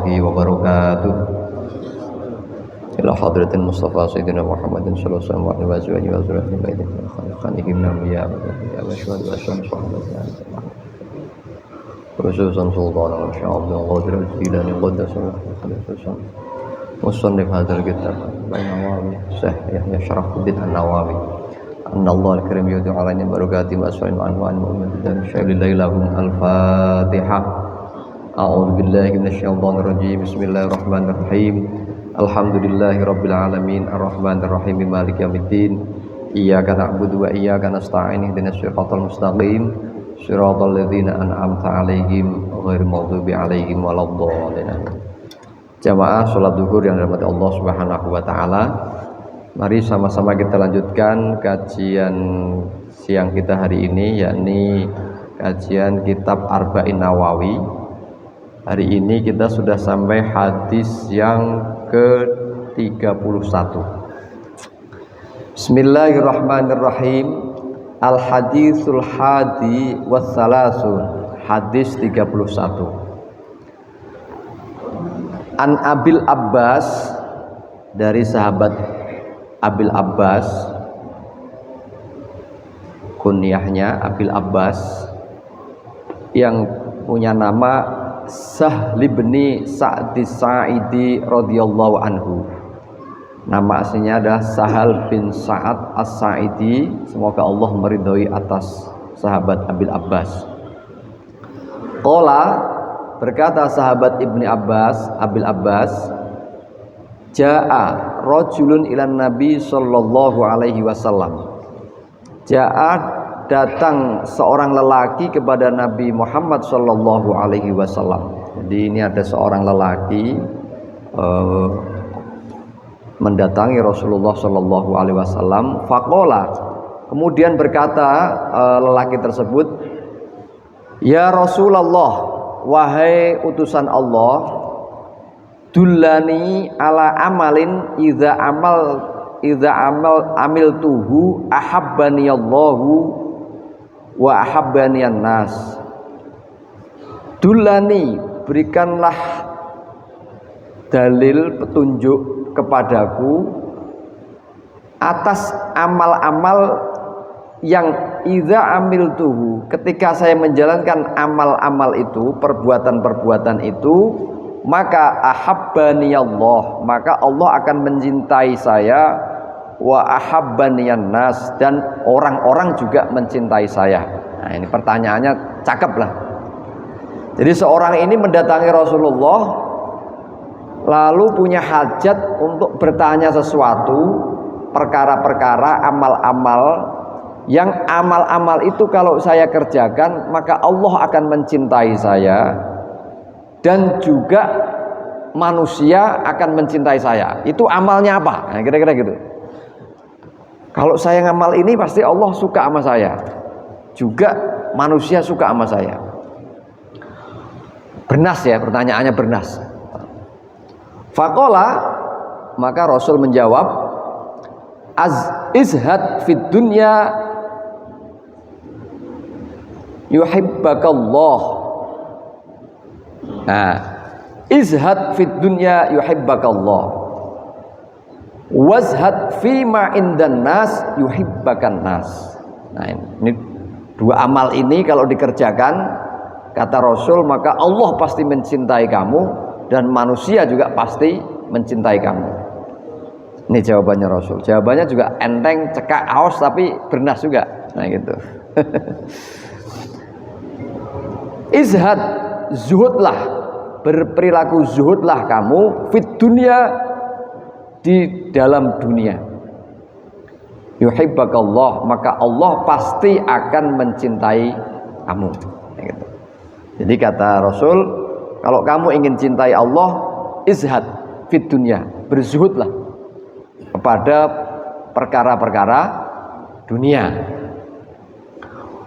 وبركاته إلى حضرة المصطفى سيدنا محمد صلى الله عليه وسلم وعلى أزواجه وذريته بيته خلقه من الأنبياء والأنبياء وأشهد أن صحبه خصوصا سلطان الشيخ عبد القادر الجيلاني قدس الله مصنف هذا الكتاب بين نواوي الشيخ يحيى شرف الدين النووي أن الله الكريم يدعو علينا بركاته وأسفل وأنواع المؤمنين بدار الشيخ لله لهم الفاتحة. أعوذ بالله من الشيطان الرجيم. بسم الله الرحمن الرحيم. الحمد لله رب العالمين الرحمن الرحيم مالك يوم الدين إياك نعبد وإياك نستعين اهدنا الصراط المستقيم صراط الذين أنعمت عليهم غير المغضوب عليهم ولا الضالين. Jamaah sholat duhur yang dirahmati Allah Subhanahu wa taala. Mari sama-sama kita lanjutkan kajian siang kita hari ini, yakni kajian kitab Arba'in Nawawi. Hari ini kita sudah sampai hadis yang ke-31. Bismillahirrahmanirrahim. Al-haditsul hadi wassalasun. Hadis 31. An Abil Abbas, dari sahabat Abil Abbas, kunyahnya Abil Abbas, yang punya nama Sahl bin Sa'di Sa'idi radhiyallahu anhu. Nama aslinya adalah Sahal bin Sa'ad As-Sa'idi. Semoga Allah meridhoi atas sahabat Abil Abbas. Qala, berkata sahabat Ibni Abbas, Abil Abbas, Ja'a rajulun ilan Nabi sallallahu alaihi wasallam. Ja'a, datang seorang lelaki kepada Nabi Muhammad sallallahu alaihi wasallam. Jadi ini ada seorang lelaki mendatangi Rasulullah sallallahu alaihi wasallam. Faqala, kemudian berkata lelaki tersebut, Ya Rasulullah, wahai utusan Allah, dullani ala amalin idza amiltuhu ahabbani Allahu wa ahabbani an-nas. Dullani, berikanlah dalil petunjuk kepadaku atas amal-amal yang idza amiltuhu, ketika saya menjalankan amal-amal itu, perbuatan-perbuatan itu, maka ahabbani Allah, maka Allah akan mencintai saya, wa ahabbani nas, dan orang-orang juga mencintai saya. Nah, ini pertanyaannya cakep lah. Jadi seorang ini mendatangi Rasulullah, lalu punya hajat untuk bertanya sesuatu, perkara-perkara, amal-amal, yang amal-amal itu kalau saya kerjakan maka Allah akan mencintai saya, dan juga manusia akan mencintai saya. Itu amalnya apa? Nah, kira-kira gitu. Kalau saya ngamal ini pasti Allah suka sama saya, juga manusia suka sama saya. Bernas ya, pertanyaannya bernas. Faqala, maka Rasul menjawab, izhad fid dunya yuhibbakallah. Nah, izhad fid dunya yuhibbakallah, wazhad fima indan nas yuhibbakan nas. Nah, ini dua amal ini kalau dikerjakan, kata Rasul, maka Allah pasti mencintai kamu, dan manusia juga pasti mencintai kamu. Ini jawabannya Rasul. Jawabannya juga enteng, cekak, aos, tapi bernas juga. Nah gitu. Izhad, zuhudlah, berperilaku zuhudlah kamu, fit dunia, di dalam dunia. Yuhibbakallah, maka Allah pasti akan mencintai kamu. Nah, gitu. Jadi kata Rasul, kalau kamu ingin cintai Allah, izhad fit dunia, berzuhudlah kepada perkara-perkara dunia.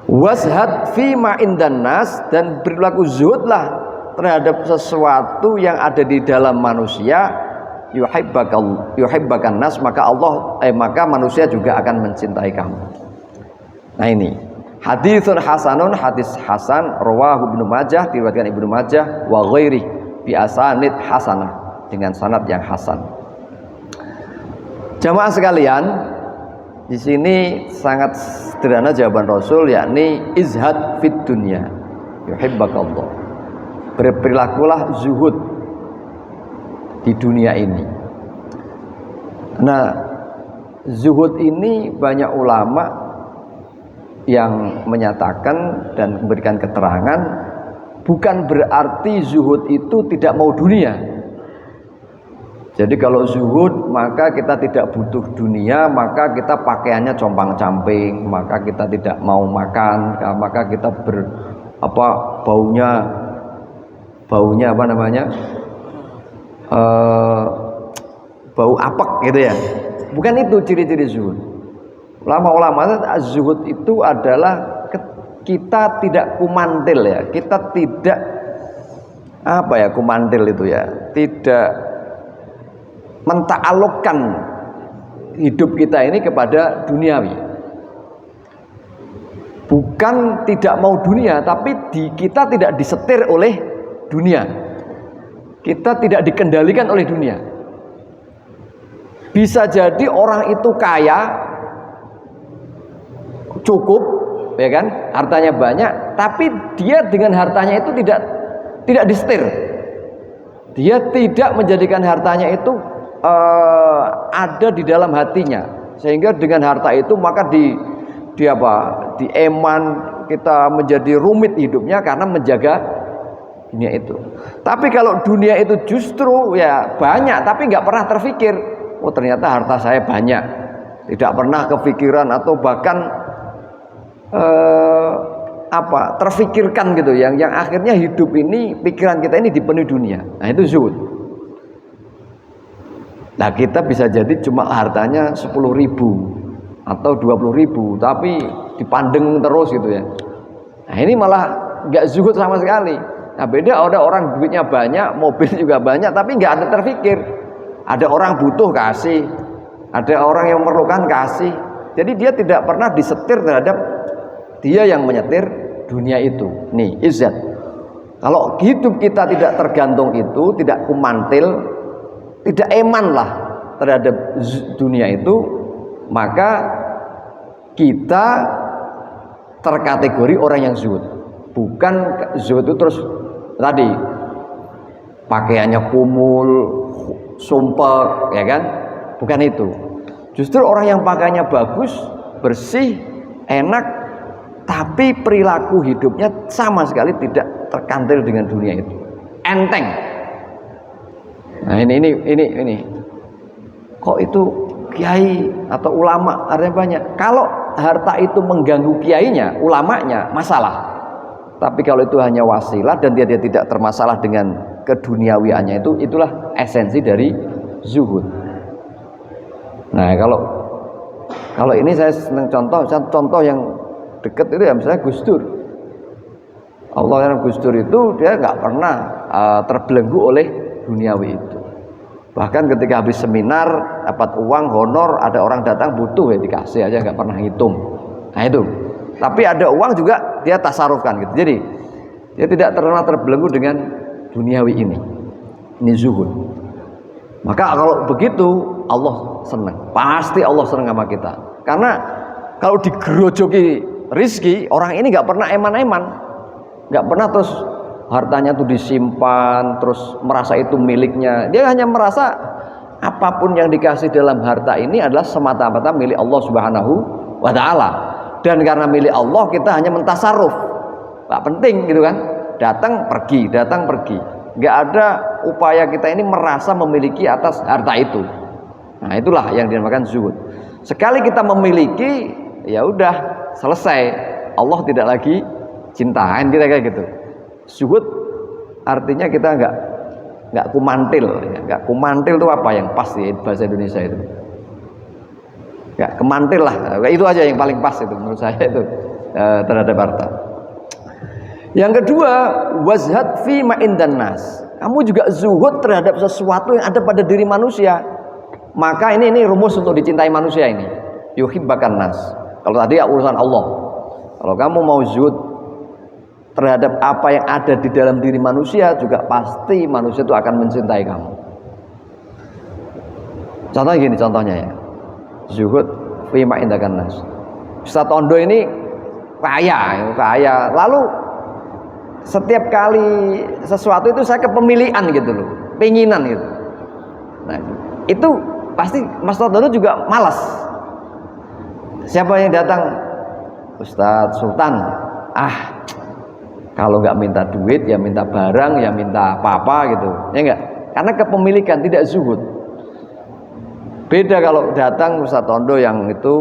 Wazhad fima indan nas, dan berlaku zuhudlah terhadap sesuatu yang ada di dalam manusia. Yuhibbakan nas, maka maka manusia juga akan mencintai kamu. Nah ini haditsun hasanun, hadis hasan, rawahu Ibnu Majah, diriwayatkan Ibnu Majah, wa ghairi, bi asanid hasanah, dengan sanad yang hasan. Jamaah sekalian, di sini sangat sederhana jawaban Rasul, yakni izhad fid dunya yuhibbakallah. Berperilakulah zuhud di dunia ini. Nah, zuhud ini banyak ulama yang menyatakan dan memberikan keterangan, bukan berarti zuhud itu tidak mau dunia. Jadi kalau zuhud maka kita tidak butuh dunia, maka kita pakaiannya compang-camping, maka kita tidak mau makan, maka kita baunya apa namanya, bau apek gitu ya. Bukan itu ciri-ciri zuhud. Ulama-ulama zuhud itu adalah kita tidak kumantil ya, kita tidak apa ya, kumantil itu ya, tidak menta'alluqkan hidup kita ini kepada duniawi. Bukan tidak mau dunia, tapi kita tidak disetir oleh dunia. Kita tidak dikendalikan oleh dunia. Bisa jadi orang itu kaya, cukup, ya kan, hartanya banyak, tapi dia dengan hartanya itu tidak disetir. Dia tidak menjadikan hartanya itu ada di dalam hatinya, sehingga dengan harta itu maka di eman kita menjadi rumit hidupnya karena menjaga dunia itu. Tapi kalau dunia itu justru ya banyak, tapi nggak pernah terfikir, oh ternyata harta saya banyak, tidak pernah kepikiran atau bahkan terfikirkan gitu, yang akhirnya hidup ini, pikiran kita ini dipenuhi dunia. Nah itu zuhud. Nah kita bisa jadi cuma hartanya 10.000 atau 20.000, tapi dipandeng terus gitu ya. Nah ini malah nggak zuhud sama sekali. Nah beda ada orang duitnya banyak, mobil juga banyak, tapi nggak ada terfikir. Ada orang butuh kasih, ada orang yang memerlukan kasih. Jadi dia tidak pernah disetir terhadap dia yang menyetir dunia itu. Nih izzat. Kalau hidup kita tidak tergantung itu, tidak kumantil, tidak eman lah terhadap dunia itu, maka kita terkategori orang yang zuhud. Bukan zuhud itu terus tadi pakaiannya kumul, sumpek, ya kan? Bukan itu. Justru orang yang pakaiannya bagus, bersih, enak, tapi perilaku hidupnya sama sekali tidak terkantil dengan dunia itu, enteng. Nah ini kok itu kiai atau ulama artinya banyak. Kalau harta itu mengganggu kiainya, ulamanya, masalah. Tapi kalau itu hanya wasilah dan dia tidak termasalah dengan keduniawiannya, itulah esensi dari zuhud. Nah kalau ini saya senang contoh yang dekat itu ya, misalnya Gus Dur. Allah yang Gus Dur itu dia nggak pernah terbelenggu oleh duniawi itu. Bahkan ketika habis seminar dapat uang honor, ada orang datang butuh ya dikasih aja, nggak pernah ngitung. Nah itu. Tapi ada uang juga dia tasarufkan gitu. Jadi dia tidak pernah terbelenggu dengan duniawi ini. Ini zuhud. Maka kalau begitu Allah senang. Pasti Allah senang sama kita. Karena kalau digerojoki rizki, orang ini nggak pernah eman-eman, nggak pernah terus hartanya tuh disimpan, terus merasa itu miliknya. Dia hanya merasa apapun yang dikasih dalam harta ini adalah semata-mata milik Allah Subhanahu wa Ta'ala. Dan karena milik Allah kita hanya mentasarruf. Gak penting gitu kan. Datang pergi. Gak ada upaya kita ini merasa memiliki atas harta itu. Nah itulah yang dinamakan zuhud. Sekali kita memiliki, ya udah selesai. Allah tidak lagi cinta, kita kayak gitu. Zuhud artinya kita nggak kumantil, nggak kumantil itu apa yang pas di bahasa Indonesia itu? Nggak kemantil lah, itu aja yang paling pas itu menurut saya itu terhadap harta. Yang kedua, wazhad fi ma indan nas. Kamu juga zuhud terhadap sesuatu yang ada pada diri manusia. Maka ini rumus untuk dicintai manusia ini. Yuhibbakan nas. Kalau tadi ya urusan Allah. Kalau kamu mau zuhud terhadap apa yang ada di dalam diri manusia, juga pasti manusia itu akan mencintai kamu. Contohnya gini, contohnya ya, zuhud fima indakan nas. Ustaz Tondo ini kaya, lalu setiap kali sesuatu itu saya kepemilikan gitu loh, penginan gitu. Nah, itu pasti Mas Tondo juga malas. Siapa yang datang? Ustadz Sultan. Kalau nggak minta duit ya minta barang, ya minta apa-apa gitu, ya enggak? Karena kepemilikan, tidak zuhud. Beda kalau datang Ustadz Tondo yang itu,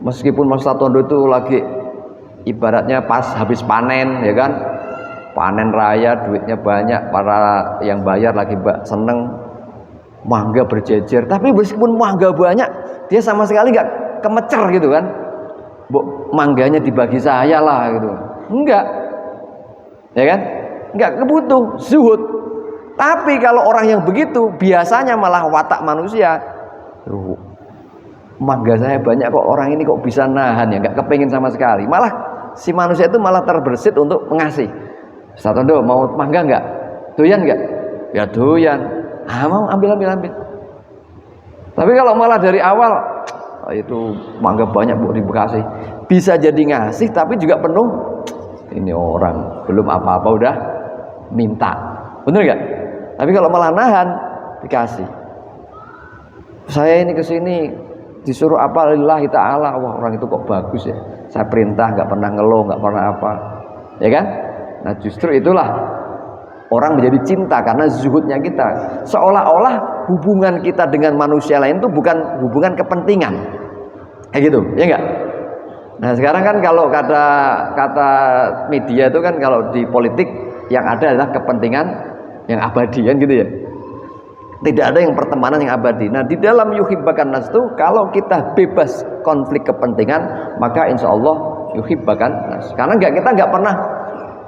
meskipun Ustadz Tondo itu lagi ibaratnya pas habis panen, ya kan, panen raya, duitnya banyak, para yang bayar lagi seneng, mangga berjejer, tapi meskipun mangga banyak, dia sama sekali nggak kemecer gitu kan, mangganya dibagi saya lah gitu, enggak, ya kan, enggak, kebutuh, zuhud. Tapi kalau orang yang begitu, biasanya malah watak manusia, mangga saya banyak kok, orang ini kok bisa nahan ya, nggak kepengin sama sekali. Malah si manusia itu malah terbersit untuk mengasih. Ustaz Tondo mau mangga nggak? Doyan nggak? Ya doyan. Mau ambil. Tapi kalau malah dari awal, itu mangga banyak bu di Bekasi, bisa jadi ngasih tapi juga penuh. Ini orang belum apa-apa udah minta, bener nggak? Tapi kalau malah nahan, dikasih. Saya ini kesini disuruh apa, lillahi ta'ala, wah orang itu kok bagus ya, saya perintah nggak pernah ngeluh, nggak pernah apa, ya kan? Nah justru itulah orang menjadi cinta karena zuhudnya kita. Seolah-olah hubungan kita dengan manusia lain itu bukan hubungan kepentingan, kayak gitu, ya enggak? Nah sekarang kan kalau kata media itu kan, kalau di politik yang ada adalah kepentingan yang abadi kan gitu ya. Tidak ada yang pertemanan yang abadi. Nah di dalam yuhibbakan nas itu, kalau kita bebas konflik kepentingan, maka insya Allah yuhibbakan nas. Karena kita nggak pernah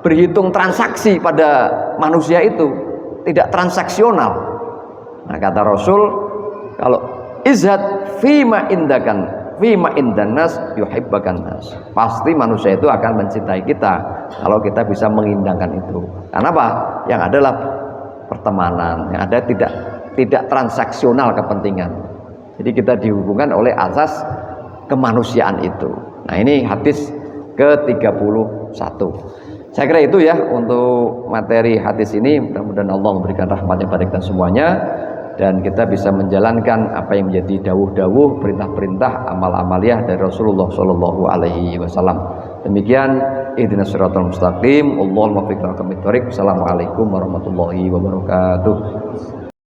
berhitung transaksi pada manusia itu, tidak transaksional. Nah kata Rasul, kalau izhad fima indan nas yuhibbakan nas, pasti manusia itu akan mencintai kita kalau kita bisa mengindahkan itu. Karena apa? Yang adalah pertemanan, yang ada tidak transaksional kepentingan. Jadi kita dihubungkan oleh asas kemanusiaan itu. Nah ini hadis ke-31. Saya kira itu ya untuk materi hadis ini. Mudah-mudahan Allah memberikan rahmatnya pada kita semuanya, dan kita bisa menjalankan apa yang menjadi dawuh-dawuh, perintah-perintah, amal-amaliyah dari Rasulullah Shallallahu Alaihi Wasallam. Demikian, ihdinas siratal mustaqim. Allahumma fiqna kamit thoriq. Assalamualaikum warahmatullahi wabarakatuh.